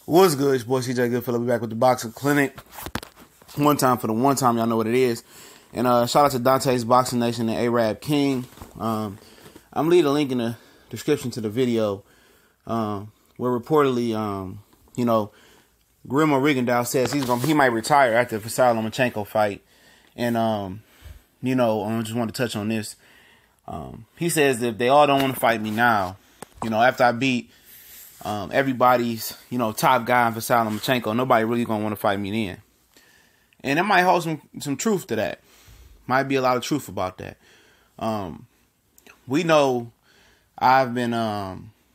What's good? It's your boy CJ Goodfellow. We back with the Boxing Clinic. One time for the one time, y'all know what it is. And shout out to Dante's Boxing Nation and Arab King. I'm leaving a link in the description to the video where reportedly, Guillermo Rigondeaux says he might retire after the Vasyl Lomachenko fight. And I just want to touch on this. He says that if they all don't want to fight me now, after I beat everybody's, top guy in Vasyl Lomachenko, nobody really gonna want to fight me then. And it might hold some truth to that. Might be a lot of truth about that. We know I've been,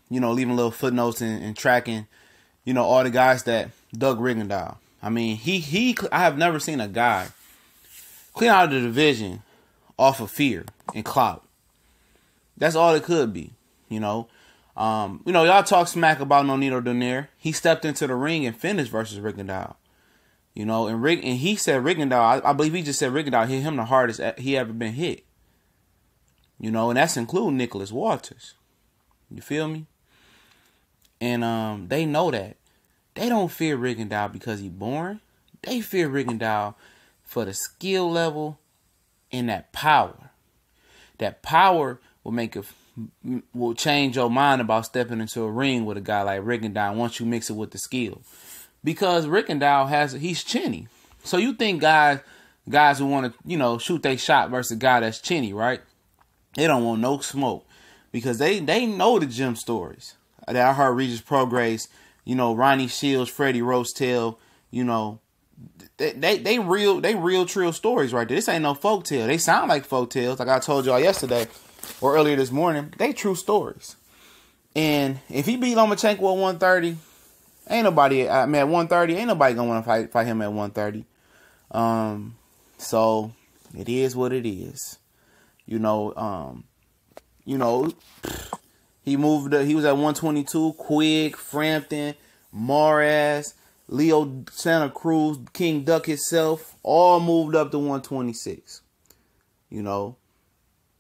leaving little footnotes and tracking, all the guys that dug Rigondeaux. I mean, I have never seen a guy clean out of the division off of fear and clout. That's all it could be, y'all talk smack about Nonito Donaire. He stepped into the ring and finished versus Rigondeaux. And he said Rigondeaux, I believe he just said Rigondeaux hit him the hardest he ever been hit. And that's including Nicholas Walters. You feel me? And they know that. They don't fear Rigondeaux because he's boring. They fear Rigondeaux for the skill level and that power. That power will change your mind about stepping into a ring with a guy like Rigondeaux once you mix it with the skill. Because Rigondeaux he's chinny. So you think guys who want to, shoot their shot versus a guy that's chinny, right? They don't want no smoke. Because they know the gym stories. That I heard Regis Prograis, Ronnie Shields, Freddie Rosedale, they real trill stories right there. This ain't no folktale. They sound like folktales, like I told y'all yesterday or earlier this morning. They true stories. And if he beat Lomachenko at 130, at 130, ain't nobody gonna want to fight him at 130. So it is what it is. He moved. He was at 122. Quigg, Frampton, Moraz, Leo Santa Cruz, King Duck himself, all moved up to 126.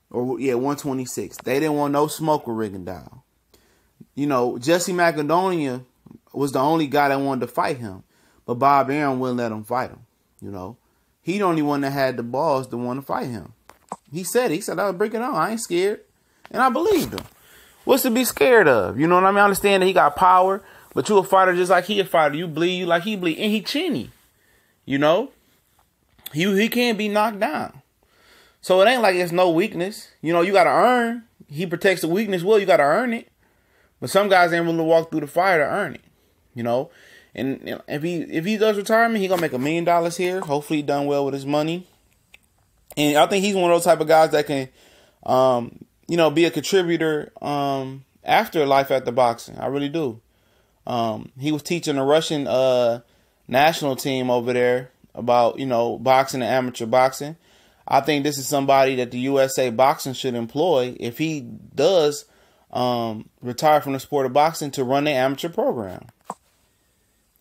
126. They didn't want no smoke with Rigondeaux. Jesse Macedonia was the only guy that wanted to fight him, but Bob Arum wouldn't let him fight him. He the only one that had the balls to want to fight him. He said, I'll bring it on. I ain't scared. And I believed him. What's to be scared of? You know what I mean? I understand that he got power, but you a fighter just like he a fighter. You bleed, you like he bleed. And he chinny. He can't be knocked down. So it ain't like it's no weakness. You got to earn. He protects the weakness. Well, you got to earn it. But some guys ain't willing to walk through the fire to earn it. And if he does retirement, he going to make $1 million here. Hopefully he done well with his money. And I think he's one of those type of guys that can, be a contributor after life after boxing. I really do. He was teaching the Russian national team over there about, boxing and amateur boxing. I think this is somebody that the USA Boxing should employ if he does retire from the sport of boxing to run the amateur program.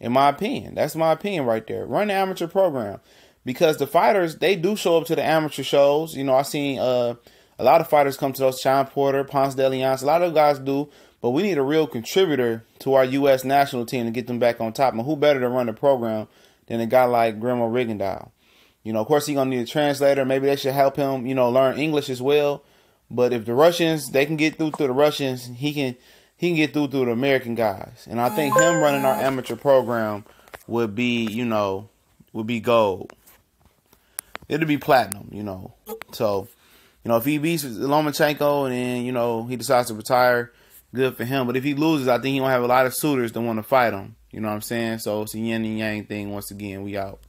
In my opinion. That's my opinion right there. Run the amateur program. Because the fighters, they do show up to the amateur shows. I seen a lot of fighters come to those. Sean Porter, Ponce de Leon. A lot of guys do. But we need a real contributor to our U.S. national team to get them back on top. And who better to run the program than a guy like Guillermo Rigondeaux? Of course, he's going to need a translator. Maybe they should help him, learn English as well. But if the Russians, they can get through to the Russians, he can get through to the American guys. And I think him running our amateur program would be, would be gold. It'll be platinum, So, if he beats Lomachenko and then, he decides to retire, good for him. But if he loses, I think he'll have a lot of suitors that want to fight him. You know what I'm saying? So it's a yin and yang thing once again. We out.